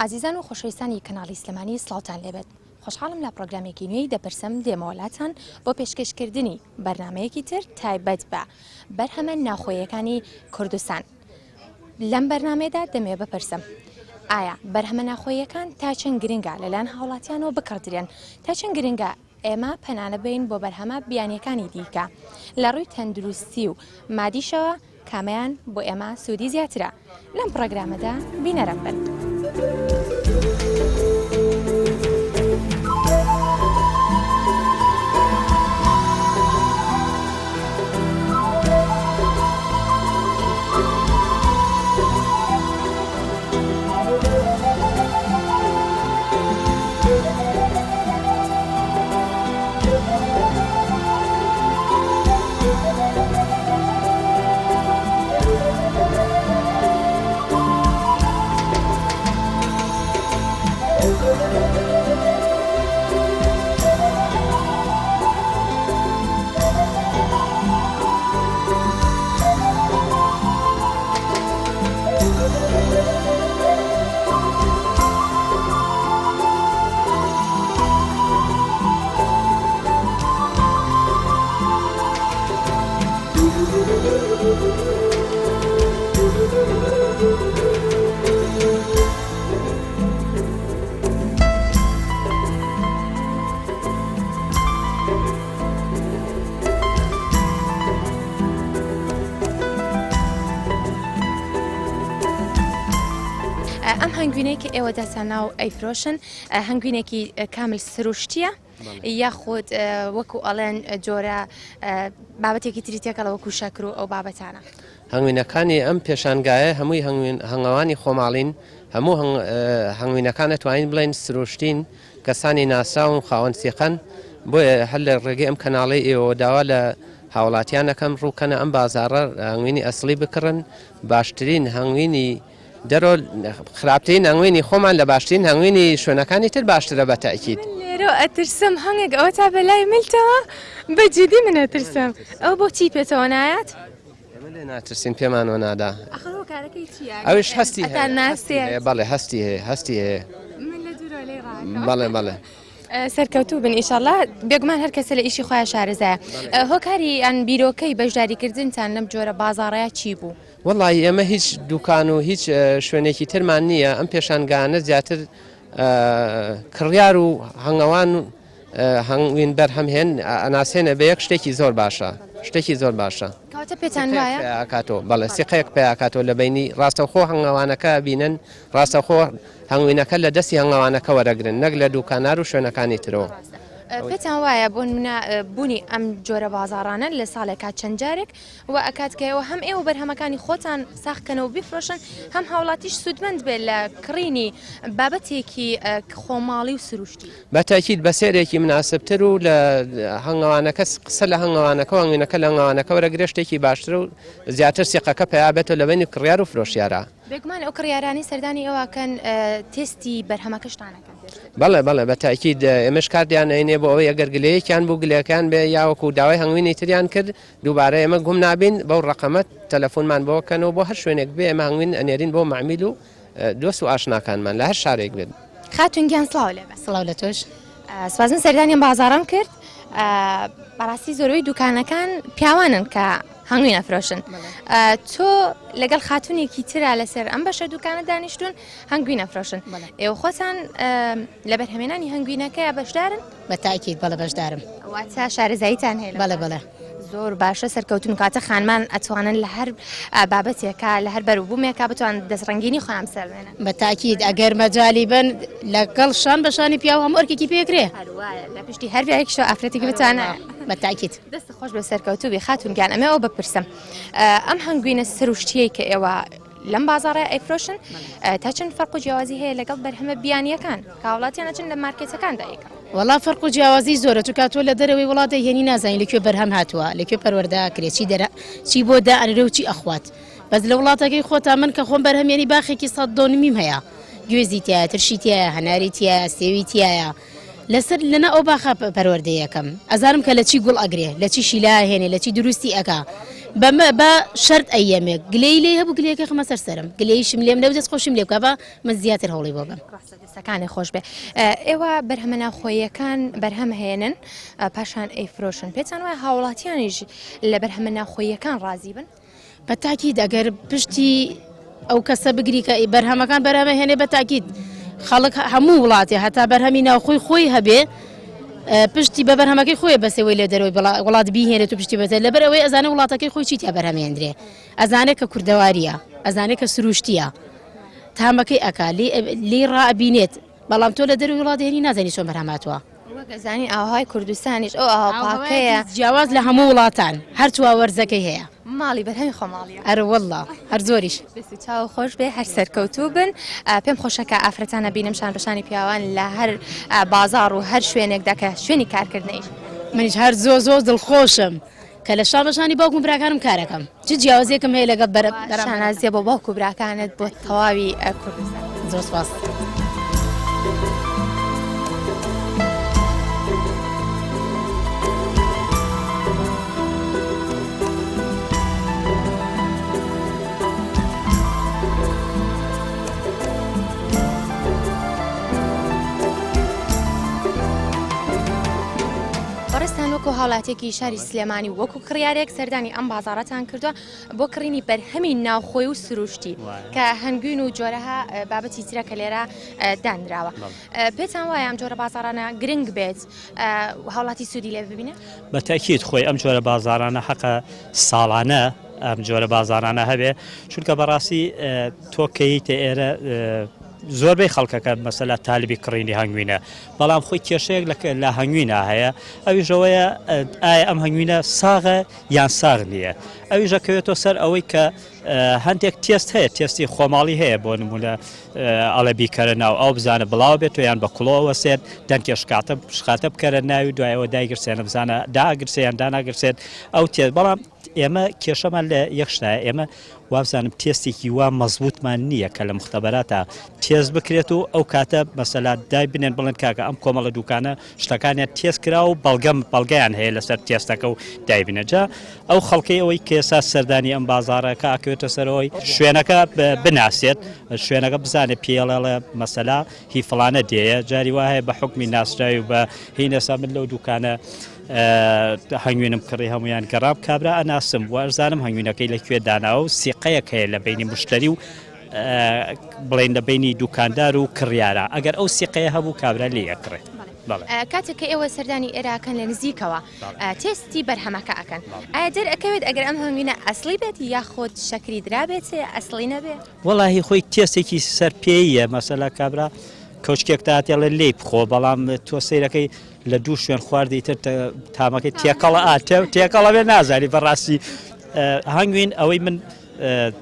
عزیزان و خۆشەویستانی کەناڵی سلێمانی سڵاوتان لێبێت. خۆشحاڵم لە پرۆگرامێکی نوێی دەپرسم دێمەوەلاتان بۆ پێشکەشکردنی بەرنامەیەکی تر تایبەت بە بەرهەمە ناوخۆیەکانی کوردستان. لەم بەرنامەیەدا دەمێ بپرسم ئایا بەرهەمە ناوخۆیەکان تا چەند گرنگە لەلایەن هاوڵاتیانەوە بکڕدرێن، تا چەند گرنگە ئێمە پەنانە بین بۆ بەرهەمە بیانیەکانی دیکە لە ڕووی تەندروستی و مادیشەوە کامیان بۆ ئێمە سوودی زیاترە. لەم پرۆگرامەدا بینەرم بن. ئەم هەنگوینەی کە ئێوە دەسان ناو ئەیفرۆشن هەنگوینێکی کامل سروشتیە یاخود وەکو ئەڵێن جۆرە بابەتێکی تری تێکەڵە وەکو شەکر و ئەو بابەتانە؟ هەنگوینەکانی ئەم پێشانگایە هەمووی هەنگاوانی خۆماڵین، هەموو هەنگوینەکان دەتوانین بڵێن سروشتین، کەسانی ناسا و خاوەن سیقەن. بۆیە هەر لە ڕێگەی ئەم کەناڵی ئێوە داوا لە هاوڵاتیانەکەم ڕووکەنە ئەم بازاڕە هەنگوینی ئەسڵی بکڕن، باشترین هەنگوینی دەرۆ خراپترین هەنگوینی خۆمان لە باشترین هەنگوینی شوێنەکانی تر باشترە بە تاکید. لێرە ئەترسم هەنگێک ئەوە تا بەلای ملتەوە بەجددی من ئەترسم. ئەو بۆچی پێتەوە نایەت؟ ئێمە لێ ناترسین، پێمانەوە نادا. ئەخەوە کارەکەی چییە؟ ئەوش هەستی هەیە. بەڵێ هەستی هەیە، هەستی هەیە. من لە دوورە لێ بەڵێ بەڵێ. سەرکەوتوو بن ئیشەڵڵا بێگومان هەر کەسە لە ئیشی خۆیان شارەزایە. هۆکاری ئەن بیرۆکەی بەشداریکردنتان لەم جۆرە بازاڕەیە چی بوو؟ وەڵی ئێمە هیچ دوکان و هیچ شوێنێکی ترمان نییە. ئەم پێشانگانە زیاتر کڕیار و هەنگاوان هەنگوین بەرهەمهێن ئەناسێنە بە یەک شتێکی زۆر باشە، شتێکی زۆر باشە. کەواتە پێتان وایە؟ پێیاکاتەوە بەڵێ سیقەیەک پێیاکاتەوە لە بینی ڕاستەوخۆ هەنگاوانەکە بینن، ڕاستەخۆ هەنگوینەکە لە دەستی هەنگاوانەکە وەرەگرن، نەک لە دوکانار و شوێنەکانی ترەوە. پێتان وایە بۆ بوونی ئەم جۆرە بازاڕانە لە ساڵێکات چەند جارێک و ئەکاتکەوە هەم ئێوە بەرهەمەکانی خۆتان ساختکەنەوە بیفرۆشن، هەم هاوڵاتیش سوودمەند بێت لە کڕینی بابەتێکی خۆماڵی و سروشتی. بە تاکید بە سێرێکی مناسبتر و لە هەنگاوانەکە قسە لە هەنگاوانەکە و هەنگوینەکە لە هەنگاوانەکە وەرەگرێ شتێکی باشتر و زیاتر سیقەکە پێیابێتەوە لە بینی کڕیار و فرۆشیارە. بێگومان ئەو کڕیارانی سەردانی ئێوەکەن تێستی بەرهەمەکەشتانەکەن. بەڵێ بەڵێ بە تاکید ئێمەش کاردیانەینێ بۆ ئەوەی ئەگەر گلەیەکیان بوو گلەکان بێ یاوەکو داوای هەنگوینی تریان کرد دووبارە ئێمە گوم نابین بەو ڕقەمەت تەلەفۆنمان بۆکەنەوە بۆ هەر شوێنێک بێ ئێمە هەنگوین ئەنێرین بۆ معمیل و دۆست و ئاشناکانمان لە هەر شارێک بێت. خاتونگیان سڵاو لێبێ. سڵاو لە تۆش. سوازن سەردانیان بازاڕم کرد. بەڕاستی زۆربەی دوکانەکان پیاوانن کە هەنگوین ئەفرۆشن. تۆ لەگەڵ خاتونێکی ترا لەسەر ئەم بەشە دوکانە دانیشتون هەنگوین ئەفرۆشن. ئێوە خۆتان لە بەرهەمێنانی هەنگوینەکەیە بەشدارن؟ بە تاکید بەڵێ بەشدارم. واتە شارەزاییتان هەیە؟ بەڵێ بەڵێ. زۆر باشە سەرکەوتون کاتە خانمان ئەتوانن لە هەر بابەتێکە لە هەر بەروبوومێکا بتوان دەستڕەنگینی خۆیان بسەرێنن. بە تاکید ئەگەر مەجالی بن لەگەڵ شان بەشانی پیاو هەموو ئەرکێکی پێکرێ. هەروایە لە پشتی هەر یەکشەوە ئافرەتێکی بتوانە. بە تاکید. دەست خۆش بە سەرکەوتوو بێ خاتونگیان. ئەمە ئەوە بپرسم ئەم هەنگوینە سروشتیەی کە ئێوە لەم بازاڕە ئەیفرۆشن تا چەند فەرق و جیاوازی هەیە لەگەڵ بەرهەمە بیانیەکان کە هاوڵاتیانە چەند لە مارکێتەکاندا یەکە؟ وەڵا فەرق و جیاوازی زۆرە، چونکە تۆ لە دەرەوەی وڵاتە هێنی نازانین لەکوێ بەرهەم هاتووە، لەکوێ پەروەردەکرێت، چی بۆ دائەنرێ و چی ئەخوات. بەس لە وڵاتەکەی خۆتا من کە خۆم بەرهەمێنی باخێکی 100 هەیە، گوێزی تایە، ترشی تایە، هەناری تایە، سێوی تایە، لەسەر لەنا ئەو باخە پەروەردەیەکەم ئەزانم کە لە چی گوڵ ئەگرێ، لە چی شیلا هێنێ، لە چی دروستی ئەکا. بە شەرت ئەیەمێک گلەی لێ هەبوو گلەیەکە خمە سەرسەرم گلەیشم لێم نەبدەست خۆشم لێ بکە بە من زیاتر هەوڵی بۆ بم ڕاستەکانی خۆش بێ ئێوە بەرهەمە ناوخۆیەکان بەرهەم هێنن پاشان ئەیفرۆشن پێتان وایە هاوڵاتیانیش لە بەرهەمە ناوخۆیەکان ڕازی بن بە تاکید ئەگەر پشتی ئەو کەسە بگری کە بەرهەمەکان بەرهەمە هێنێ بە تاکید خەڵک هەموو وڵاتی هەتا بەرهەمی ناوخۆی خۆی هەبێ پشتی بە بەرهەمەکەی خۆی بەسەوەی لە دەرەوەی وڵات بیهێنێت و پشتی بەتە لەبەر ئەوەی ئەزانە وڵاتەکەی خۆی چیتیا بەرهەمێنرێ ئەزانێت کە کوردەواریە ئەزانێت کە سروشتیە تامەکەی ئەکا لێ ڕائبینێت بەڵام تۆ لە دەروی وڵات هێنی نازانی چۆن بەرهەماتوە وەگەزانی ئاهای کوردستانیش ئەو ئاپاکەیە جیاواز لە هەموو وڵاتان هەرچوە وەرزەکەی هەیە ماڵی بەرهەمی خۆماڵیە ئەروەڵڵا هەر زۆریش چاو خۆش بێ هەر سەرکەوتوو بن پێم خۆشەکە ئافرەتانە بینم شان بەشانی پیاوان لە هەر بازار و هەر شوێنێکدا کە شوێنی کارکردنیش منیش هەر زۆ دڵخۆشم کە لە شانبەشانی باوکم براکانم کارەکەم چ جیاوازێکم هەیە لەگەڵ بەرەشانازیە بۆ باوکو براکانت بۆ تەواوی کوردستان زۆر سپاس. وەکو هاوڵاتێکی شاری سلێمانی وەکو کڕیارێک سەردانی ئەم بازارەتان کردووە بۆ کڕینی بەرهەمی ناوخۆی و سروشتی کە هەنگوین و جۆرەها بابەتی ترە کە لێرە دانراوە پێتان وایە ئەم جۆرە بازارانە گرنگ بێت هاوڵاتی سوودی لێ ببینێ بە تاکید خۆی ئەم جۆرە بازارانە حەقە ساڵانە ئەم جۆرە بازارانە هەبێ چونکە بەڕاستی تۆکەیتە ئێرە زۆربەی خەڵکەکە مەسەلا تاالبی کڕینی هەنگوینە بەڵام خۆی کێشەیەک لە هەنگوینە هەیە ئەویژەوەیە ئایا ئەم هەنگوینە ساغە یان ساغ نییە ئەویژەکەوێتەوە سەر ئەوەی کە هەندێک تێست هەیە تێستی خۆماڵی هەیە بۆ نمونە ئەڵە بیکەرە ناو ئەو بزانە بڵاو بێت و یان بە کڵۆوە سێت دەنکێ شخاتە بکەرە ناوی دوایەوە دایگرسێنە بزانە داگرسیان داناگرسێت ئەو تێت بەڵام ئێمە کێشەمان لە یەخشتایە ئێمە وابزانم تێستێکی وا مەزبوطمان نییە کە لە مختبەراتە تێز بکرێت و ئەو کاتە مەسەلا دای بنێن بڵند کاکە ئەم کۆمەڵە دوکانە شتەکانیان تێز کرا و بەڵگەیان هەیە لەسەر تێستەکە و دایبنەجا ئەو خەڵکی ئەوەی کێسا سەردانی ئەم بازارەکە ئاکەوێتە سەرەوەی شوێنەکە بناسێت شوێنەکە بزانێت پێڵێڵە مەسەلا هی فڵانە دێیە جاری وایە بە حکمی ناسراوی و بە هینەسا من لەو دوکانە هەنگوێنم کڕی هەمویان گەڕام کابرا ئەناسم وەرزانم هەنگوینەکەی لەکوێ داناوە و سیقەیەک هەیە لە بینی مشتری و بڵێن لە بینی دوکاندار و کڕیارە ئەگەر ئەو سیقەیە هەبوو کابرا لێ یەکڕێت کاتێک کە ئێوە سەردانی ئێراکەن لە نزیکەوە تێستی بەرهەمەکە ئەکەن ئایا دەرەکەوێت ئەگەر ئەم هەنگوینە ئەسڵی بێت یاخۆت شەکری درابێت ئەسڵی نەبێت وەڵاهی خۆی تێستێکی سەرپێیە مەسەلا کابرا کەوچکێک تاتێڵە لێ بخۆ بەڵام تۆ سیرەکەی لە دوو شوێن خواردی تر تامەکەی تێکەڵە بێ نازانی بەڕاستی هەنگوین ئەوەی من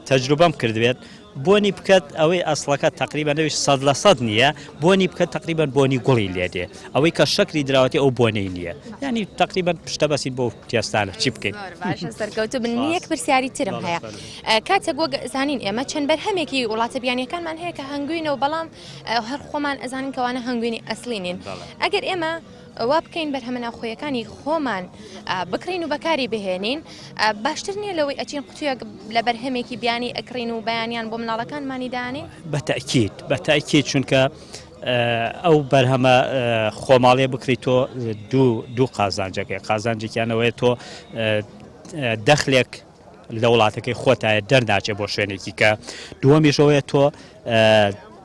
تەجروبەم کردوێت بۆنی بکات ئەوەی ئەسڵەکە تقریبا نەویش 100% نییە بۆنی بکات تقریبا بۆنی گوڵی لێدێ ئەوەی کە شەکری دراوەتی ئەو بۆنەی نییە ینی تقریبا پشتە بەسین بۆ تێستانە چی بکەین سەرکەوتو بن یەک پرسیاری ترم هەیە کاتێک وەک زانین ئێمە چەند بەرهەمێکی وڵاتە بیانیەکانمان هەیە کە هەنگوینەوە بەڵام هەر خۆمان ئەزانین کەوانە هەنگوینی ئەسڵی نین ئەگەر ئێمە وا بکەین بەرهەمە ناوخۆیەکانی خۆمان بکڕین و بەکاری بهێنین باشتر نییە لەوەی ئەچین قوتوویەک لە بەرهەمێکی بیانی ئەکڕین و بەیانیان بۆ مناڵەکانمانی دانێ بەتەکید چونکە ئەو بەرهەمە خۆماڵێ بکریت تۆ دوو قازانجەکەی قازانجێکیانەوەی تۆ دەخلێک لە وڵاتەکەی خۆتایە دەرناچێت بۆ شوێنێکی کە دووەمیشەوەیە تۆ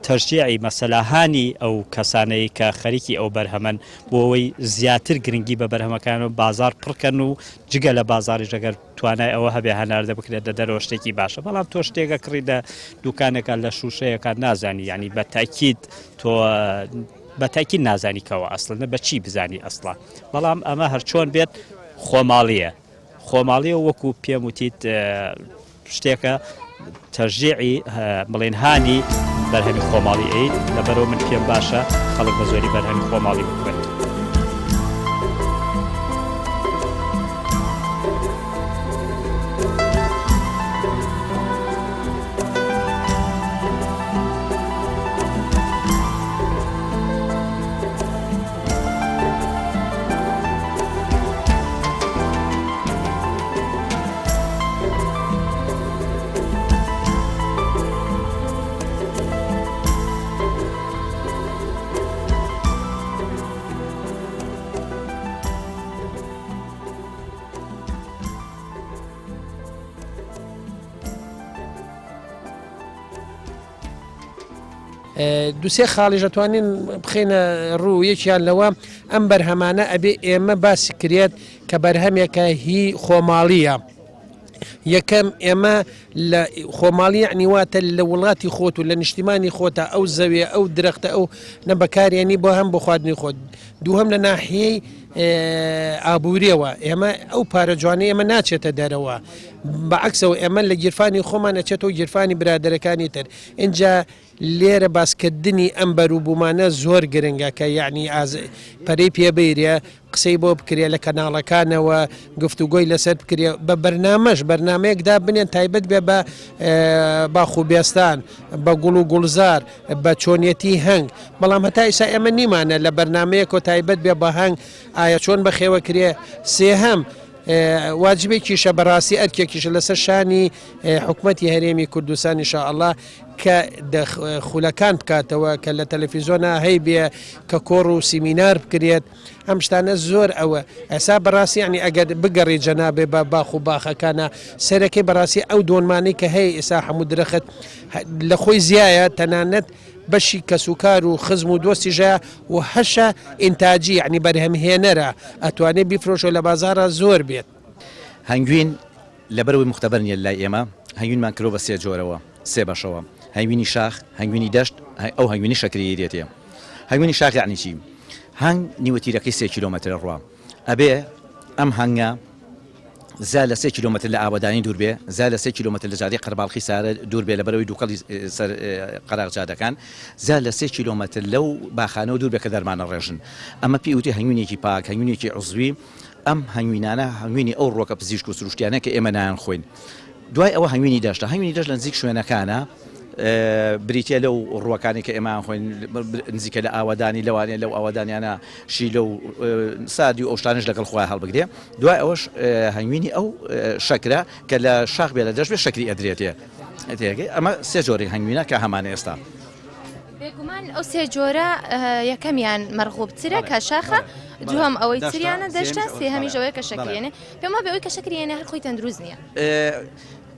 تەرجیعی مەسەلاهانی ئەو کەسانەی کە خەریکی ئەو بەرهەمەن بۆ ئەوەی زیاتر گرنگی بە بەرهەمەکان و بازار پڕکەن و جگە لە بازاری ژەگەر توانای ئەوە هەبێ هەناردە بکرێت دە دەرەوە شتێکی باشە بەڵام تۆ شتێکە کڕی لە دوکانێکە لە شوشەیەەکە نازانی ینی بە تاکید تۆ بەتاکی نازانیکەوە ئەسڵنە بە چی بزانی ئەسڵا بەڵام ئەمە هەر چۆن بێت خۆماڵیە وەکو پێم وتیت شتێکە تەرجیعی بڵێن هانی بەرهەمی خۆماڵی ئەید لەبەرەوە من پێم باشە خەڵک بە زۆری بەرهەمی خۆماڵی بکوێت. دووسێ خاڵیش دەتوانین بخینە ڕوو یەکیان لەوە ئەم بەرهەمانە ئەبێ ئێمە باسی کرێت کە بەرهەمێکە هی خۆماڵیە. یەکەم ئێمە لە خۆماڵی عنیواتە لە وڵاتی خۆت و لە نیشتیمانی خۆتە ئەو زەویە ئەو درەختە ئەو نەبەکارێنی بۆ هەم بۆ خواردنی خۆت دووهەم لە ناحیەی ئابوووریەوە ئێمە ئەو پارە جوانەی ئێمە ناچێتە دەرەوە بەعکسەوە ئێمە لە گیرفانی خۆمان نەچێتەوە گیرفانی برادەرەکانی تر اینجا لێرە باسکردنی ئەم بەرووبوومانە زۆر گرنگە کە یعنی پەرەی پێبیرە قسەی بۆ بکرێ لە کەناڵەکانەوە گفتوگۆی لەسەر بکرێ بە بەرنمەیەکدا بنێن تایبەت بێ بە باخوبێستان بە گوڵ و گوڵزار بە چۆنیەتی هەنگ بەڵام هەتا ئیسا ئێمە نیمانە لە بەرنمەیەک و تایبەت بێ بە هەنگ ئایا چۆن بەخێوە کرێ سێهەم واجبێکیشە بەڕاستی ئەرکێکیشە لەسەر شانی حکوومەتی هەرێمی کوردستان ئینشاءالله کە خولەکان بکاتەوە کە لە تەلەڤیزۆنە هەی بێ کە کۆڕ و سیمینار بکرێت ئەم شتانە زۆر ئەوە ئەسا بەڕاستی ینی ئەگەر بگەڕی جەنابێ بە باخ و باخەکانە سەرەکەی بەڕاستی ئەو دۆنمانەی کە هەیە ئێسا هەموو درەخت لە خۆی زیایە تەنانەت بەشی کەسوکار و خزم و دۆستی ژە و هەشە ئینتاجی عنی بەرهەمهێنەرە ئەتوانێت بیفرۆشە لە بازارە زۆر بێت. هەنگوین لەبەرەوەی مختبەر نیە لای ئێمە هەنگوینمان کرۆ بە سێ جۆرەوە سێ بەشەوە هەنگوینی شاخ هەنگوینی دەشت ئەو هەنگوینی شەکری دێتێ هەنگوینی شاخ یعنی چی هەنگ نیوەتیرەکەی 3 کیلۆمەتر ڕوا ئەبێ ئەم هەنگە زال لە 3 کیلۆمەتر لە ئاوادانی دوور بێ زال لە 3 کیلۆمەتر لە جادەی قەرباڵخی سارە دوور بێ لەبەرەوەی دووقەڵی سەر قەراغجادەکان زال لە 3 کیلۆمەتر لەو باخانەوە دوور بێ کە دەرمانە ڕێژن ئەمە پێوتی هەنگوینێکی پاک هەنگوینێکی عوزوی ئەم هەنگوینانە هەنگوینی ئەو ڕۆکە پزیشک و سروشتیانە کە ئێمە نایان خۆین دوای ئەوە هەنگوینی دەشتە هەنگوینی دەشت لە نزیک شوێنەکانە بریتە لەو ڕووەکانی کە ئێمە خۆین نزیکە لە ئاوادانی لەوانێ لەو ئاوادانیانە شیلە و سادی و ئەو شتانش لەگەڵ خۆیان هەڵبگرێ دوای ئەوەش هەنگوینی ئەو شەکرە کە لە شاخ بێ لە دەشت بێ شەکری ئەدرێتێ ئەمە سێ جۆری هەنگوینە کە هەمانە ئێستا بێگومان ئەو سێ جۆرە یەکەمیان مەرغوبترە کە شاخە دووەم ئەوەی تریانە دەشتە سێهەمیش ئەوەیە کە شەکرێنێ پێم وایە ئەوەی کە شەکرێنێ هەر خۆی تەندروست نییە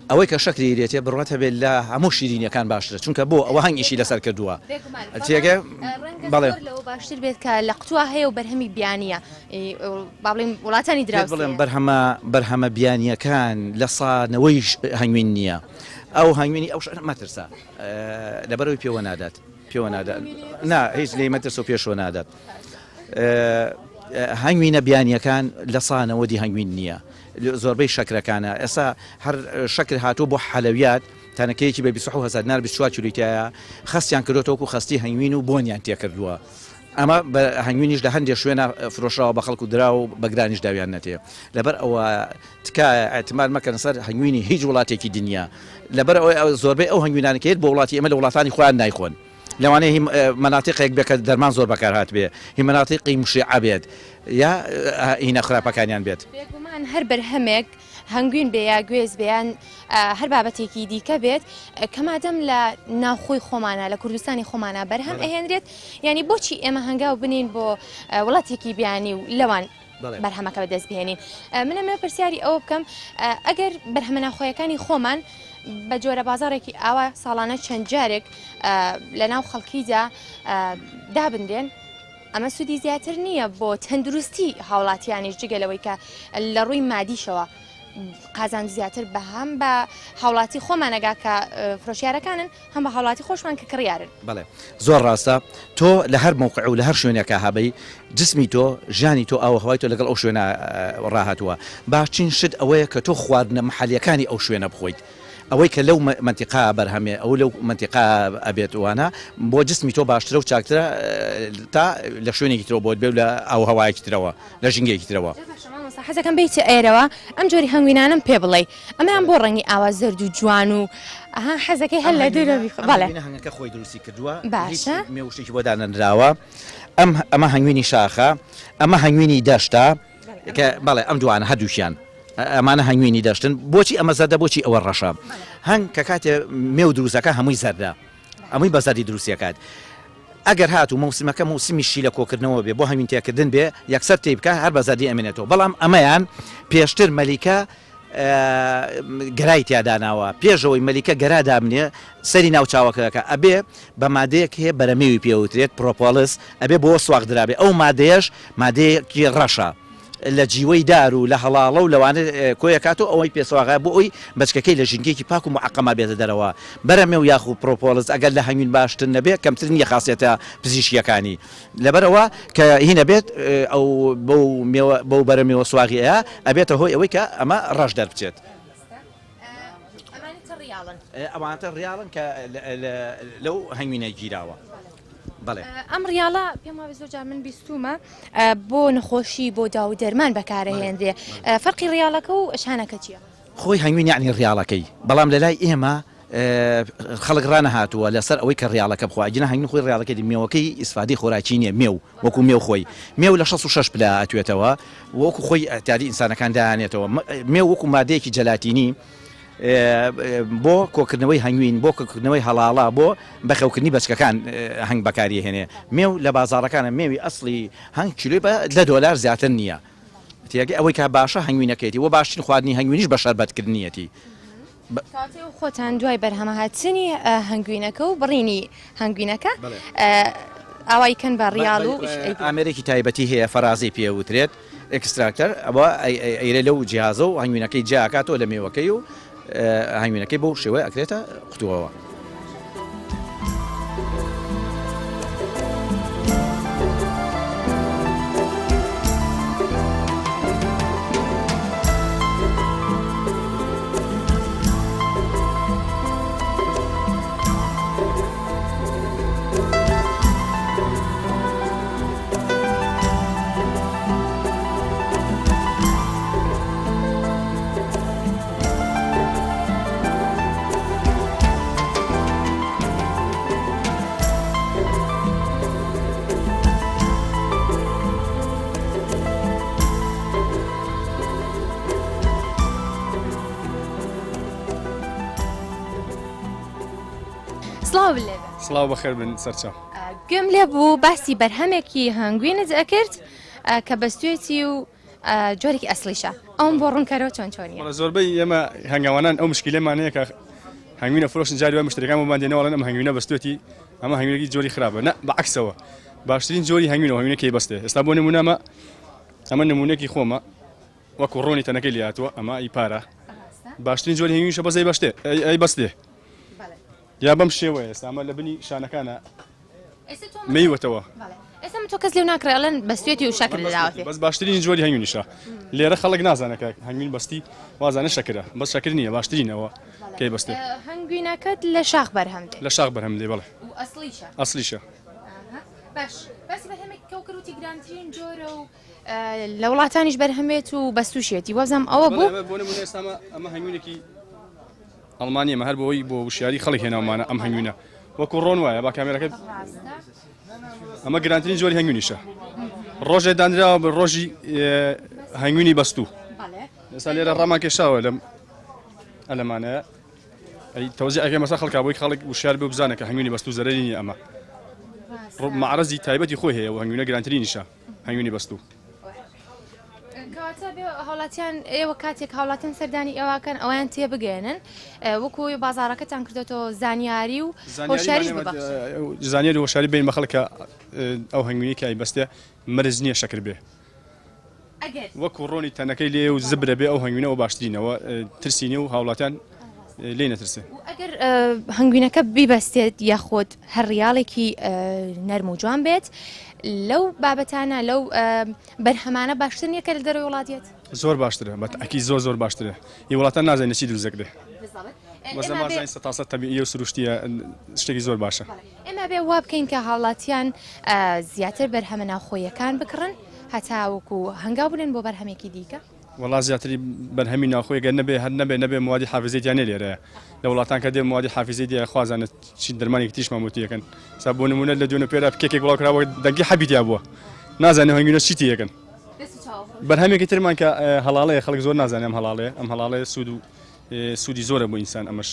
ئەوەی کە شەکری دێتێ بڕاتە بێت لە هەموو شیرینیەکان باشترە چونکە بۆ ئەوە هەنگیشی لەسەر کردووە بەڵێ باشتر بێت کە لە قوتووە هەیە و بەرهەمی بیانیە باڵێن وڵاتانی دراوسێ بڵێن بەرهەمە بیانیەکان لە سانەوەی هەنگوین نییە ئەو هەنگوینی ئەو مەترسە لەبەرەوەی پێوە نادات نا هیچ لێ مەترس و پێشەوە نادات هەنگوینە بیانیەکان لە سانەوەدی هەنگوین نییە زۆربەی شەکرەکانە ئێستا هەر شەکر هاتوو بۆ حەلەویات تانەکەیەکی بە 24 نار 24 کیلۆیتایە خەستیان کردوەوە خەستی هەنگوین و بۆنیان تێکردووە ئەمە بە هەنگوینیش لە هەندێک شوێنە فرۆشراوە بە خەڵکو درا و بەگرانیش داویان نەتێ لەبەر ئەوە تکایە ئەحتیمال مەکەن سەر هەنگوینی هیچ وڵاتێکی دنیا لەبەر ئەوەی زۆربەی ئەو هەنگوینانەکەیت بۆ وڵاتی ئێمە لە وڵاتانی خۆیان نایخۆن لەوانەیە هی مناتقێک بێت کە دەرمان زۆر بەکارهات بێ هی مناتقی مشیع بێت یا هینە خراپەکانیان بێت بێگومان هەر بەرهەمێک هەنگوین بێ یا گوێز بێیان هەر بابەتێکی دیکە بێت کەمادەم لە ناوخۆی خۆمانە لە کوردستانی خۆمانە بەرهەم ئەهێنرێت ینی بۆچی ئێمە هەنگاو بنین بۆ وڵاتێکی بیانی و لەوان بەرهەمەکە بەدەست بهێنین منە پرسیاری ئەوە بکەم ئەگەر بەرهەمە ناوخۆیەکانی خۆمان بە جۆرە بازارێکی ئاوا ساڵانە چەند جارێک لە ناو خەڵکیدا دابدرێن ئەمە سوودی زیاتر نییە بۆ تەندروستی هاوڵاتیانیش جگەلەوەی کە لە ڕووی مادیشەوە قازان زیاتر بە هەم بە هاوڵاتی خۆمانەگا کە فرۆشیارەکانن هەم بە هاوڵاتی خۆشمان کە کڕیارن بەڵێ زۆر ڕاستە تۆ لە هەر مووقع و لە هەر شوێنێکە هابەی جسمی تۆ ژانی تۆ ئاوە هەوای تۆ لەگەڵ ئەو شوێنە ڕاهاتووە باشترین شت ئەوەیە کە تۆ خواردنە محەلیەکانی ئەو شوێنە بخۆیت ئەوەی کە لەو منتیقا بەرهەمێ ئەو لەو منتیقا ئەبێت وانە بۆ جسمی تۆ باشترە و چاکترە تا لە شوێنێکی ترەوە بۆت بێ لە ئەو هەوایەکی ترەوە لە ژنگێکی ترەوە حەزەکەم بیتی ئێرەوە ئەم جۆری هەنگوینانم پێ بڵێ ئەمەیان بۆ ڕەنگی ئاوا زەرد و جوان و حەزەکەی هەر لە دوورەوی بەڵێ هەنگەکە خۆی دروستی کردووە باشە مێوشتێکی بۆ دانراوە ئەمە هەنگوینی شاخە ئەمە هەنگوینی دەشتە کە بەڵێ ئەم دوانە هەردووشیان ئەمانە هەنگوینی دەشتن بۆچی ئەمە زەردە بۆچی ئەوە ڕەشە هەنگ کە کاتێ مێو دروستەکە هەمووی زەردە ئەمووی بەزەری دروستیەکات ئەگەر هاتو موسمەکە موسمیشی لە کۆکردنەوە بێ بۆ هەمین تێکردن بێ یەکسەر تێ بکە هەر بەزەردی ئەمێنێتەوە بەڵام ئەمەیان پێشتر مەلیکە گەرای تیاداناوە پێشەوەی مەلیکە گەرادا منێ سەری ناوچاوەکەکە ئەبێ بە مادەیەک هەیە بەرەمێوی پێوترێت پرۆپۆلس ئەبێ بۆ سواق درابێ ئەو مادەیەش مادەیەکی ڕەشە لە جیوەی دار و لە هەڵاڵە و لەوانە کۆیەکاتەوە ئەوەی پێسەواغا بۆ ئەوی بچکەکەی لە ژینگێکی پاک و معقەما بێتە دەرەوە بەرەمێ و یاخو پرۆپۆلس ئەگەر لە هەنگوین باشتر نەبێ کەمتر نیە خاصێتە پزیشکیەکانی لەبەرەوە کە هینە بێت ئەو بەو بەرەمێوە سواغی ئەیە ئەبێتە هۆی ئەوەی کە ئەمە ڕەش دەربچێت ئەوانتە ڕیاڵن کە لەو هەنگوینە گیراوە. ئەم ڕیاڵە پێم وابێ زۆر جار من بیستومە بۆ نەخۆشی بۆ داو دەرمان بەکارەهێنرێ فەرقی ڕیاڵەکە و شانەکە چییە؟ خۆی هەنگوین یعنی ڕیاڵەکەی بەڵام لە لای ئێمە خەڵک ڕانە هاتووە لەسەر ئەوەی کە ڕیاڵەکە بخواجنە هەنگین خۆی ڕیاڵەکەی مێوەکەی ئیسفادی خۆراکی نیە مێو وەکو مێو خۆی مێو لە 66 پلا ئەتوێتەوە وەکو خۆی ئەتیادی ئینسانەکان داهانێتەوە مێو وەکو مادەیەکی جەلاتینی بۆ کۆکردنەوەی هەنگوین بۆ کۆکردنەوەی هەڵاڵا بۆ بەخەوکردنی بەچکەکان هەنگ بەکاری هێنێ مێو لە بازارەکانە مێوی ئەسڵی هەنگ کیلۆی بە $10 زیاتر نییە تیاگە ئەوەی کا باشە هەنگوینەکەیتی وە باشترین خواردنی هەنگوینیش بە شەربەتکردنیەتی خۆتان دوای بەرهەمە هاتنی هەنگوینەکە و بڕینی هەنگوینەکە ئاوایکەن بە ڕیاڵ و ئامێرێکی تایبەتی هەیە فەرازی پێوترێت ئەکستراکتەر ئەوە ئەیرە لەو جیازە و هەنگوینەکەی جیاکاتەوە لە مێوەکەی و هەنگوینەکەی بەو شێوەیە ئەکرێتە قوتووەوە. سڵاو بەخێر بن سەرچاو گوێم لێ بوو باسی بەرهەمێکی هەنگوینت ئەکرد کە بەستوێتی و جۆرێکی ئەسلیشە ئەوم بۆ ڕوونکەرەوە چۆنیە زۆربەی ئێمە هەنگاوانان ئەو مشکلێمانەیە کە هەنگوینە فرۆشن جاری وای مشتەکان بۆمان دێنەوەڵەن ئەم هەنگوینە بەستوێتی ئەمە هەنگوینێکی جۆری خراپە نە بەعکسەوە باشترین جۆری هەنگوینەوە هەنگوینەکەی بەستێ ئێستا بۆ نمونەمە ئەمە نمونەیەکی خۆمە وەکو ڕۆنی تەنەکەی لاتوە ئەمە ئەی پارە باشترین جۆری هەنگوینیشە بەزەی بەشتێ ئەی بەستێ یا بەم شێوەیە ئێستا ئەمە لە بنی شانەکانە مەیوەتەوە ئێستا تۆ کەس لێو ناکڕێڵەن بەستوێتی و شەکر لەداوەتێ بەس باشترین جۆری هەنگوینیشە لێرە خەڵک نازانەکە هەنگوین بەستی وازانە شەکرە بەس شەکر نییە باشترینەوە کەی بەستێ هەنگوینەکەت لە شاخ بەرهەم لە شاخ بەرهەم دێ بەڵێ ئەسلیشە باش باسی بەرهەمێک کەوکروتی گرانترین جۆرە و لە وڵاتانیش بەرهەمێت و بەستوشێتی وەزم ئەوە بوو بۆ نمونە ئێستا ئەمە هەنگوینێکی ئەڵمانیە هەر بۆەوەی بۆ وشیاری خەڵک هێناومانە ئەم هەنگوینە وەکو ڕۆن وایە با کامێرەکە ئەمە گرانترین جۆری هەنگوینیشە ڕۆژێ دانراوە بە ڕۆژی هەنگوینی بەستوو ئێستا لێرە ڕامان کێشاوە لەم ئەلەمانەیە ئەی تەوزی ئەگەی مەسا خەڵکا بۆی خەڵک وشیار بێ بزانە کە هەنگوینی بەستوو زەرەری نیە ئەمە معرەزی تایبەتی خۆی هەیە و هەنگوینە گرانترینیشە هەنگوینی بەستوو هاوڵاتیان ئێوە کاتێک هاوڵاتیان سەردانی ئێواکەن ئەویان تێ بگەێنن وەکوی بازارەکەتان کردێتەوە زانیاری و هۆشیاریش زانیاری هۆشیاری بین بە خەڵکە ئەو هەنگوینی کای بەستێ مەرز نییە شەکر بێ وەکو ڕۆنی تەنەکەی لێ و زبرە بێ ئەو هەنگوینەوە باشترینەوە ترسینە و هاوڵاتیان لێ نەترسێ ئەگەر هەنگوینەکە بیبەستێت یاخۆت هەر ڕیاڵێکی نەرم و جوان بێت لەو بابەتانە لەو بەرهەمانە باشتر نییە کە لە دەرەوەی وڵاتیت زۆر باشترە بەتەکی زۆر باشترە هی وڵاتان نازانێت چی دروستەکرێ وەزەمازین 100% تەبیعی و سروشتیە شتێکی زۆر باشە ئێمە بێ وا بکەین کە هاوڵاتیان زیاتر بەرهەمە ناوخۆیەکان بکڕن هەتاوەکو هەنگاو بنێن بۆ بەرهەمێکی دیکە وڵات زیاتری بەرهەمی ناوخۆی گەر نەبێ هەر نەبێ موادی حافزێتیان لێرەیە لە وڵاتان کە دێ موادی حافزێت دیە خوازانێت چی دەرمانێکی تیش مامۆتیەکەن سا بۆ نمونە لە دوێنە پێرا کێکێک وڵاو کراوە دەنگی حەبیتیا بووە نازانێ هەنگوینە چیتی یەکەن بەرهەمێکی ترمان کە هەڵاڵەیە خەڵک زۆر نازانێ ئەم هەڵاڵەیە سوودی زۆرە بۆ ئینسان ئەمەش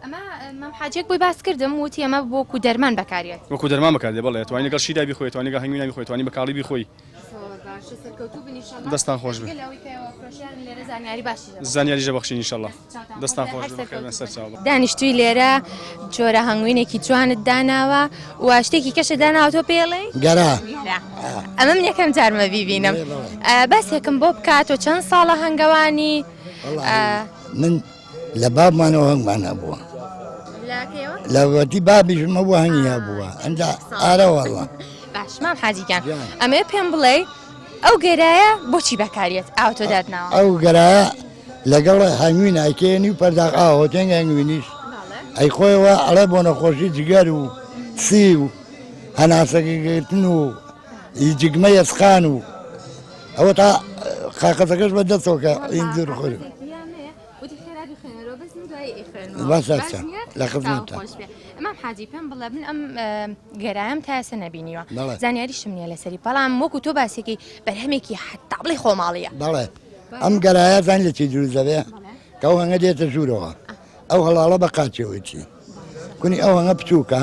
ئەمە مەم حاجێک بۆی باس کردم وتی ئەمە بۆکو دەرمان بەکارێت وەکو دەرمان بەکاردێ بەڵێ توانی لەگەڵ شیدا بیخۆی توانی لەگەڵ هەنگوینە بیخۆی توانی بە کاڵی بیخۆی دەستان خۆش بێ زانیاری ژەبەخشین ئینشەڵڵا دەستان خۆش بێ سەر چاوە دانیشتووی لێرە جۆرە هەنگوینێکی جوانت داناوە و شتێکی کەشە داناوە تۆ پێڵێ گەرا ئەمە من یەکەم جارمە بیبینم بەسێکم بۆ بکات و چەند ساڵە هەنگەوانی من لە بابمانەوە هەنگمان هەبووە لە وەتی بابیشمە بۆ هەنگیا بووە ئەنجا ئارەوەڵە باش مام حاجیکان ئەمێ پێم بڵێ ئەو گێرایە بۆچی بەکارێت ئاوتۆ دادناوە ئەو گەرایە لەگەڵ هەنگوین ئایکێنی و پەرداق ئاوە تێنگ هەنگوینیش ئەی خۆیەوە ئەڵێ بۆ نەخۆشی جگەر و سی و هەناسەکەگرتن و جگمە یەسخان و ئەوە تا قاقەتەکەش بە دەستەوە ئین دوور خۆری باشە لە خزمەتە ئەمام حاجی پێم بڵێ من ئەم گەرایم تاسە نەبینیوە زانیاریشم نییە لەسەری بەڵام وەکو تۆ باسێکی بەرهەمێکی حتا بڵێ خۆماڵیە بەڵێ ئەم گەرایە زان لە چی دروزەبێ کە ئەو هەنگە دێتە ژوورەوە ئەو هەڵاڵە بە قاچەوەی کونی ئەو هەنگە بچووکە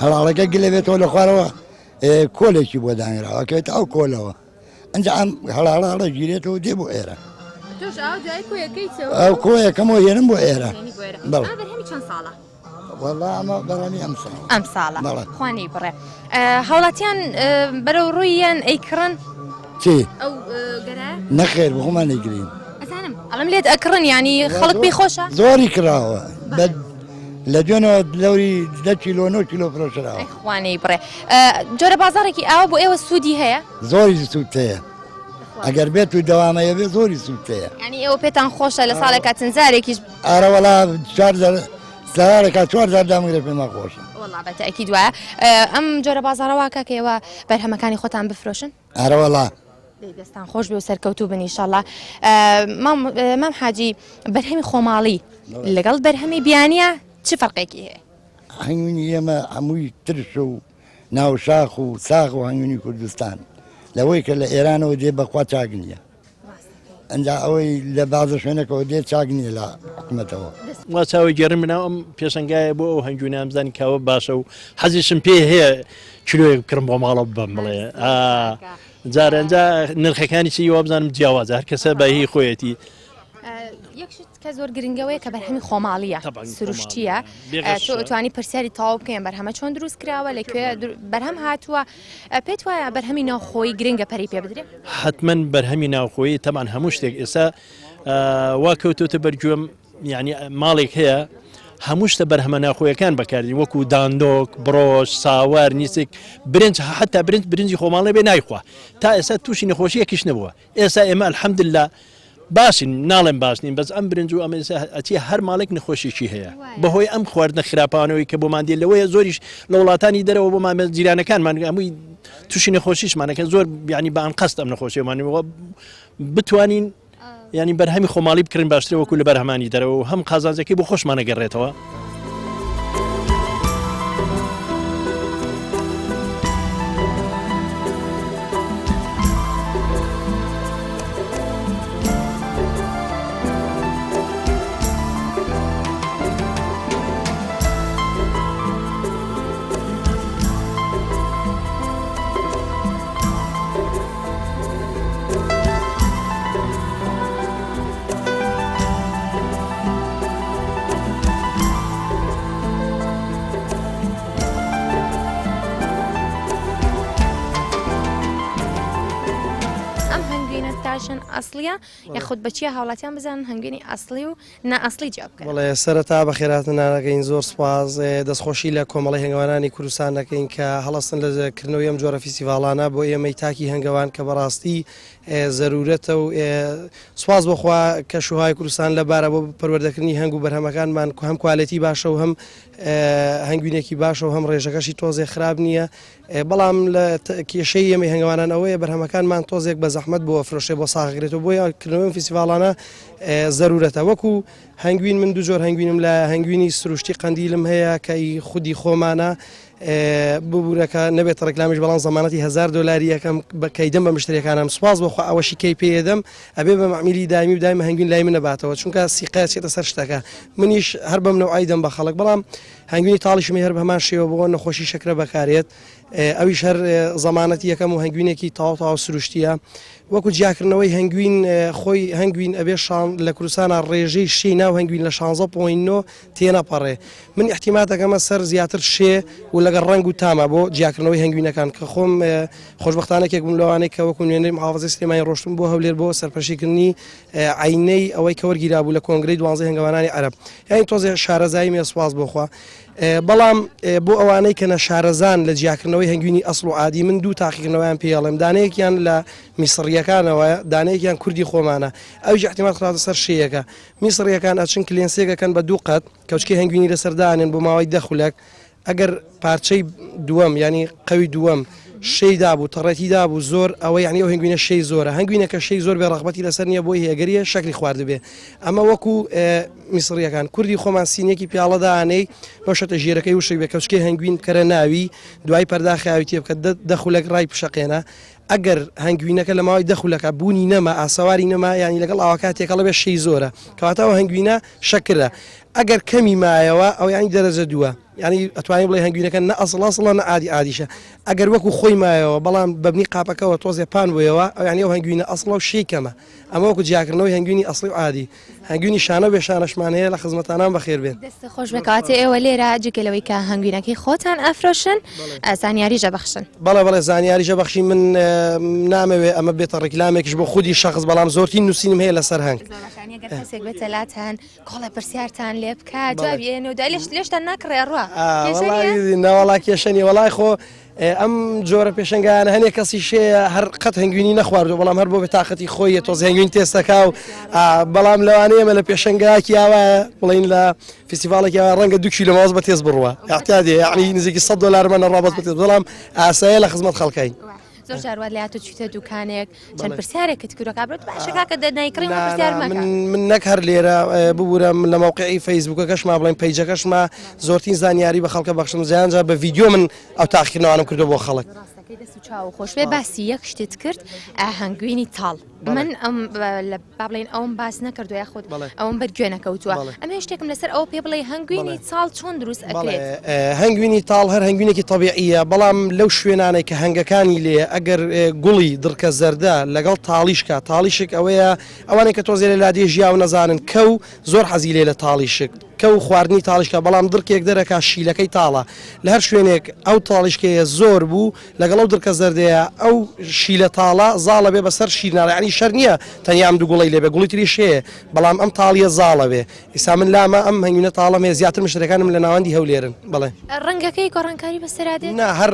هەڵاڵەکە گلە بێتەوە لە خوارەوە کۆلێکی بۆ دانراوەکەوێت ئەو کۆلەوە ئەنجا ئەم هەڵاڵە ژیرێتەوە دێ بۆ ئێرە ئەو کۆیەکەمەوە هێنم بۆ ئێرە والله ئەمە بەڕانی ئەم ساڵە خوانی بڕێ هەوڵاتیان بەرەو ڕوویان ئەیکڕن چی ئەو گەرە نەخێر بخۆمان نەیگرین ئەزانم ئەڵم لێت ئەکڕن ینی خەڵک پێی خۆشە زۆری کراوە لە دوێنەوە لەوری 10 کیلۆ 9 کیلۆ فرۆشراوە خوانەی بڕێ جۆرە بازارێکی ئاوە بۆ ئێوە سوودی هەیە زۆری سوود هەیە ئەگەر بێت و دەوامەیە بێ زۆری سوود هەیە ینی ئێوە پێتان خۆشە لە ساڵێکا چەندزارێکیش ئارەوەڵا سارێکا 4 دامگرێت پێما خۆشە وەڵا بەتەکی دوایە ئەم جۆرە بازارەوە کاکەوە بەرهەمەکانی خۆتان بفرۆشن ئارەوەڵا دەستان خۆش بێ و سەرکەوتوو بن ئینشەڵڵا مام حاجی بەرهەمی خۆماڵی لەگەڵ بەرهەمی بیانیە چ فەرقێکی هەیە هەنگوینی ئێمە هەمووی ترش و ناوشاخ و ساغ و هەنگوینی کوردستان لەوەی کە لە ئێرانەوە دێ بەخوا چاک نییە ئەنجا ئەوەی لە بازە شوێنەکەەوە دێ چاک نییە لە حکوومەتەوە وا چاوی گەڕم مناو ئەم پێشنگایە بۆ ئەو هەنگوینە ئەمزانی کاوە باشە و حەزیشم پێ هەیە کیلۆیەک بکڕم بۆ ماڵە بم بڵێ جارە ئەنجا نرخەکانی چی وە بزانم جیاوازە هەر کەسە بەهی خۆیەتی یەکشت کە زۆر گرنگەوەیە کە بەرهەمی خۆماڵیە سروشتیە توانی پرسیاری تاوا بکەین بەرهەمە چۆن دروست کراوە لەکوێ بەرهەم هاتووە پێت وایە بەرهەمی ناوخۆی گرنگە پەری پێ بدرێت حتمما بەرهەمی ناوخۆی تەمان هەموو شتێک ئێستا وا کەوتوتە بەرگوێم یعنی ماڵێک هەیە هەموو شتە بەرهەمە ناوخۆیەکان بەکاردین وەکو داندۆک برۆش ساوار نیسک برنج حتا برنجی خۆماڵی بێ نایخوا تا ئێستا تووشی نەخۆشیەکیش نەبووە ئێستا ئێمە الحەمدلله باشین ناڵێن باشنین بەس ئەم برنج و ئەمەتی هەر ماڵێک نەخۆشیی هەیە بەهۆی ئەم خواردنە خراپانەوەی کە بۆمان دێ لەوەیە زۆریش لە وڵاتانی دەرەوە بۆمان جیرانەکانمان هەمووی تووشی نەخۆشیشمانەکە زۆر بیانی بە ئەن قەست ئەم نەخۆشیەوەمانەوە بتوانین ینی بەرهەمی خۆماڵی بکردن باشترە وەکو لە بەرهەمانی دەرەوە و هەم قازانجەکەی بۆ خۆشمانە گەڕێتەوە. ئەسلیە یاخود بەچیە هاوڵاتیان بزانن هەنگوێنی ئەسلی و نائەسلی جواب بکەن. وڵێ سەرەتا بە خێراتنانەکەین زۆر سپاس دەستخۆشی لە کۆمەڵی هەنگەوانانی کوردستان دەکەین کە هەڵەستن لەکردنەوەی ئەم جۆرە فیستیڤاڵانە بۆ ئێمەی تاکی هەنگەوان کە بەڕاستی زەرورەتە و سواز بۆخوا کە شوهای کوردستان لەبارە بۆ پەروەردەکردنی هەنگ و بەرهەمەکانمان هەم کوالەتی باشە و هەم هەنگوینێکی باشە و هەم ڕێژەکەشی تۆزێ خراپ نییە بەڵام لە کێشەی ئێمەی هەنگەوانان ئەوەیە بەرهەمەکانمان تۆزێک بە زەحمەت بۆ فرۆشێ بۆ ساغگرێتەوە بۆ کردنەوەی فیستیڤاڵانە زەرورەتە وەکو هەنگوین من دوو جۆر هەنگوینم لە هەنگوینی سروشتی قەندیلم هەیە کە خودی خۆمانە ببوورەکە نەبێت ڕێکلامیش بەڵام زمانەتی $1000 یەکەم بەکەیدەم بە مشتریەکانم سوپاس بۆخوا ئەوەشی کەی پێدەم ئەبێ بە معمیلی دامی و دایمە هەنگوین لای من نەباتەوە چونکە سیقا چێتە سەر شتەکە منیش هەر بەم نەوعی دەم بە خەڵک بەڵام هەنگوینی تاڵیشمی هەر بەمان شێوە بۆ نەخۆشی شەکرە بەکارێت ئەویش هەر زمانەتی یەکەم و هەنگوینێکی تاو سروشتیە وەکو جیاکردنەوەی هەنگوین خۆی هەنگوین ئەبێ لە کوردستانە ڕێژەی شەی ناو هەنگوین لە 16.9 تێنەپەڕێ من احتیمات دەکەمە سەر زیاتر شێ و لەگەڵ ڕنگ و تامە بۆ جیاکردنەوەی هەنگوینەکان کە خۆم خۆشبەختانێکێک بووم لەوانەیە کە وەکو نوێنەری محافەزەی سلێمانی ڕۆشتم بۆ هەولێر بۆ سەرپەرشتیکردنی عینەی ئەوەی کە وەرگیرا بوو لە کۆنگرەی 12 هەنگاوانانی عەرب یانی تۆزێ شارەزایی مێ سوپاس بۆخوا بەڵام بۆ ئەوانەی کە نەشارەزان لە جیاکردنەوەی هەنگوینی ئەسڵ و عادی من دوو تاقیکردنەوەیان پێڵم دانەیەکیان لە میسریەکانەوە دانەیەکیان کوردی خۆمانە ئەویش احتیمال خراوەتە سەر شەیەکە میسریەکان ئەچن کلێنسێکەکەن بە دوو قەت کەوچکەی هەنگوینی لەسەردانن بۆ ماوەی 10 خولەک ئەگەر پارچەی دووەم ینی قەوی دووەم شەی دابوو تەڕێتی دابوو زۆر ئەوە یعنی ئەو هەنگوینە شەی زۆرە هەنگوینەکە شەی زۆر بێ ڕەغبەتی لەسەر نییە بۆی هێگەریە شەکری خواردبێ ئەمە وەکو میسریەکان کوردی خۆمان سینێکی پیاڵەدانەی بۆ شەتە ژێرەکەی وشەی بێ کەوچکەی هەنگوین کەرە ناوی دوای پەرداخیاوی تێ بکە 10 خولەک ڕای پشەقێنە ئەگەر هەنگوینەکە لە ماوەی 10 خولەکە بوونی نەما ئاسەواری نەما ینی لەگەڵ ئاوا کاتێکە لەبێ شەی زۆرە کەواتەوە هەنگوینە شەکرە ئەگەر کەمی مایەوە ئەو ینی دەرەجە دووە ینی ئەتوانین بڵێ هەنگوینەکە نە ئەسڵە نە عادیشە ئەگەر وەکو خۆی مایەوە بەڵام بەبنی قاپەکەەوە تۆزێ پان بۆیەوە ئەو ینی ئەو هەنگوینە ئەسڵە و شێکەمە ئەمە وەکو جیاکردنەوەی هەنگوینی ئەسڵی و عادی هەنگوینی شانە بێ شانەشمان هەیە لە خزمەتانان بەخێر بێن دەستە خۆش بکاتێ ئێوە لێرە جگەلەوەی کە هەنگوینەکەی خۆتان ئەفرۆشن زانیاریژە بەخشن بەڵێ زانیاریژە بەخشی من نامەوێ ئەمە بێتە ڕێکلامێکش بۆ خودی شخص بەڵام زۆرتی نووسینم هەیە لەسەر هەنگ کەسێک بێتە لاتان کۆڵە پرسیارتان لێ بکە جوابێنە و لێشتان ناکڕێ ڕوا ناوەڵا کێشەنی وەڵای خۆ ئەم جۆرە پێشنگیانە هەنێک کەسی شەیە هەر قەت هەنگوینی نەخواردو بەڵام هەر بۆ بە تااقەتی خۆی تۆز هەنگوین تێستەکە و بەڵام لەوانەیەمە لە پێشنگاکی ئاوە بڵین لە فستیڤالێکی ڕەنگە 2 کیلۆ ماوەز بە تێز بڕوە احتیادی یعنی نزیکی $100 منە ڕابەت بە تێز بەڵام ئاسایە لە خزمەت خەڵکەین زۆر جاروات لە هاتو چیتە دوکانێک چەند پرسیارێکت کورەکە بێت باشەکە دەنایکڕی پرسیار مەکە من نەک هەر لێرە ببوورە لە موقعی فەیسبوکەکەشما بڵین پیجەکەشما زۆرترین زانیاری بە خەڵکە بەخشم زیانجا بە ڤیدیۆ من ئەو تاقیکردنەوەم کردو بۆ خەڵک چاو خۆش بێ باسی یەک شتت کرد هەنگوینی تاڵ من با بڵین ئەوم باس نەکردو یاخود ئەوم بەرگوێ نەکەوتووە ئەمە شتێکم لەسەر ئەو پێ بڵێ هەنگوینی تاڵ چۆن دروست ئەکرێت هەنگوینی تاڵ هەر هەنگوینێکی طبیعیە بەڵام لەو شوێنانێک کە هەنگەکانی لێ ئەگەر گوڵی دڕکە زەردە لەگەڵ تاڵیشکە تاڵیشک ئەوەیە ئەوانێک کە تۆزێ لە لادێ ژیاو نەزانن کەو زۆر حەزی لێ لە تاڵیشک کە و خواردنی تاڵیشکە بەڵام دڕکێک دەرەکە شیلەکەی تاڵە لە هەر شوێنێک ئەو تاڵیشکەیە زۆر بوو لەگەڵ ئەو دڕکە زەردەیە ئەو شیلە تاڵە زاڵە بێ بەسەر شیرناڵە عنی شەر نییە تەنیام دوو گوڵی لێبێ گوڵی تری شەیە بەڵام ئەم تاڵیە زاڵە بێ ئیسا من لامە ئەم هەنگوینە تاڵەم هەیە زیاتر مشتەکانم لە ناوەندی هەولێرن بڵێ ڕەنگەکەی گۆڕانکاری بەسەرادێت نا هەر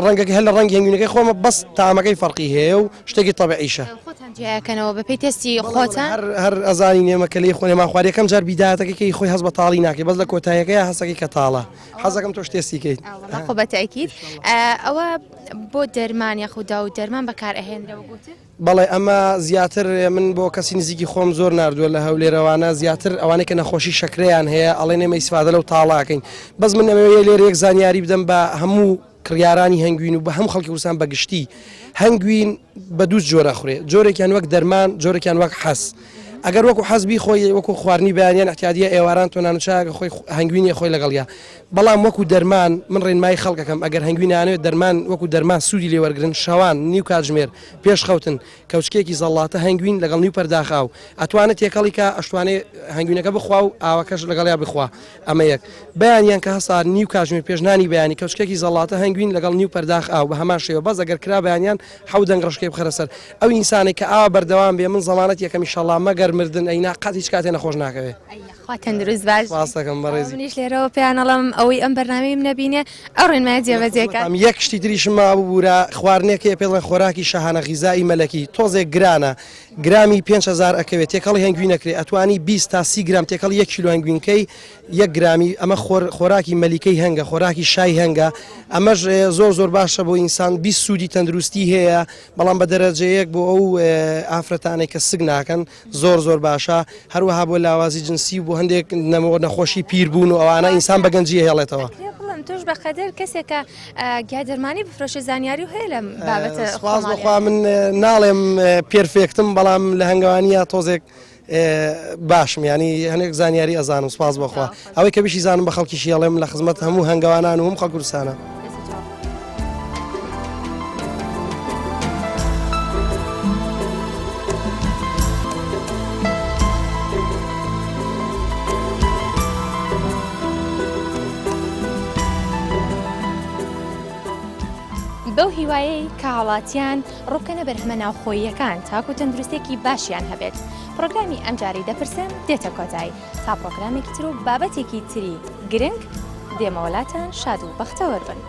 ڕەنگەکە هەر لە ڕەنگی هەنگوینەکەی خۆمە بەس تامەکەی فەرقی هەیە و شتێکی طبیعیشە جیاکەنەوە بە پێی تەستی خۆتان هەر ئەزانی نێمە کە لێ خۆنێمان خواریەکەم جار بیداتەکەی خۆی هەز بە تاڵی ناکەی بەس لە کۆتاییەکەی هەسەکەی کە تاڵە حەزەکەم تۆش تێستیکەیت خۆ بەتاکید ئەوە بۆ دەرمان یاخودا و دەرمان بەکار ئەهێنرەوە گوتر بەڵێ ئەمە زیاتر من بۆ کەسی نزیکی خۆم زۆر نردووە لە هەولێرەوانە زیاتر ئەوانەی کە نەخۆشی شەکرەیان هەیە ئەڵێ نێمە ئیسفادە لەو تاڵاکەین بەس من نەمەوێت لێرە یەک زانیاری بدەم بە هەموو کڕیارانی هەنگوین و بە هەم خەڵکی کوردستان بەگشتی هەنگوین بە دوو جۆرە خوێ جۆرێکیان وەک دەرمان جۆرێکیان وەک حەس ئەگەر وەکو حەزبی خۆی وەکو خواردنی بەیانیان احتیادیە ئێواران تۆ نانوچاکە خۆی هەنگوینی خۆی لەگەڵیا بەڵام وەکو دەرمان من ڕێنمای خەڵکەکەم ئەگەر هەنگوینانەوێت دەرمان وەکو دەرمان سوودی لێوەرگرن شەوان نیو کاتژمێر پێش خەوتن کەوچکێکی زەڵاتە هەنگوین لەگەڵ نیو پەرداخاو ئەتوانێت تێکەڵی کە ئەشتوانێ هەنگوینەکە بخوا و ئاوەکەش لەگەڵیا بخوا ئەمە یەک بەیانیان کە هەسار نیو کاتژمێر پێشنانی بەیانی کەوچکێکی زەڵاتە هەنگوین لەگەڵ نیو پەرداخ ئاو بە هەمان شێوە بەس ئەگەر کرا بەیانیان حەو دەنگ ڕشکەی بخەرە سەر ئەو ئینسانێک کە ئاوا بەردەوام بێ من زەمانەت یەکەم ئینشەڵڵا مەگەر مردن ئەینا قەت هیچ کاتێ نەخۆش ناکەوێت خواتەن دروست باش ڕاستەکەم بەڕێزی منیش لێرەوە پێیانەڵم ئەوەی ئەم بەرنامەی من نەبینێ ئەو ڕێنمای جێبەجێکە یەک شتی تریشم مابوورە خواردنێکی پێڵێن خۆراکی شەهانە غیزایی مەلەکی تۆزێک گرانە گرامی 5,000 ئەکەوێت تێکەڵی هەنگوین نەکرێت ئەتوانی 20 تا 30 گرام تێکەڵی 1 کیلۆ هەنگوینکەی 1 گرامی ئەمە خۆراکی مەلیکەی هەنگە خۆراکی شای هەنگە ئەمەش زۆر باشە بۆ ئینسان 20 سوودی تەندروستی هەیە بەڵام بە دەرەجەیەک بۆ ئەو ئافرەتانێک کە سگ ناکەن زۆر باشە هەروەها بۆ لاوازی جنسی بۆ هەندێک نەخۆشی پیر بوون و ئەوانە ئینسان بەگەنجی هێڵێتەوە توش بەقەدر کەسێکە گیادرمانی بفرۆشە زانیاری و هەیە لە بابەتە سپاس بخوا من ناڵێم پێرفێکتم بەڵام لە هەنگاوانیە تۆزێک باشم ینی هەنێک زانیاری ئەزانم سپاس بخوا ئەوەی کە بشی زانم بە خەڵکی شیاڵێم لە خزمەت هەموو هەنگاوانان و هەم خەڵک کوردستانە. بەو هیوایەی کە هاوڵاتیان ڕووکەنە بەرهەمە ناوخۆییەکان تاکو تەندروستێکی باشیان هەبێت. پرۆگرامی ئەمجاری دەپرسم دێتە کۆتایی تا پرۆگرامێکی تر و بابەتێکی تری گرنگ دێمەوەلاتان شاد و بەختەوەربن.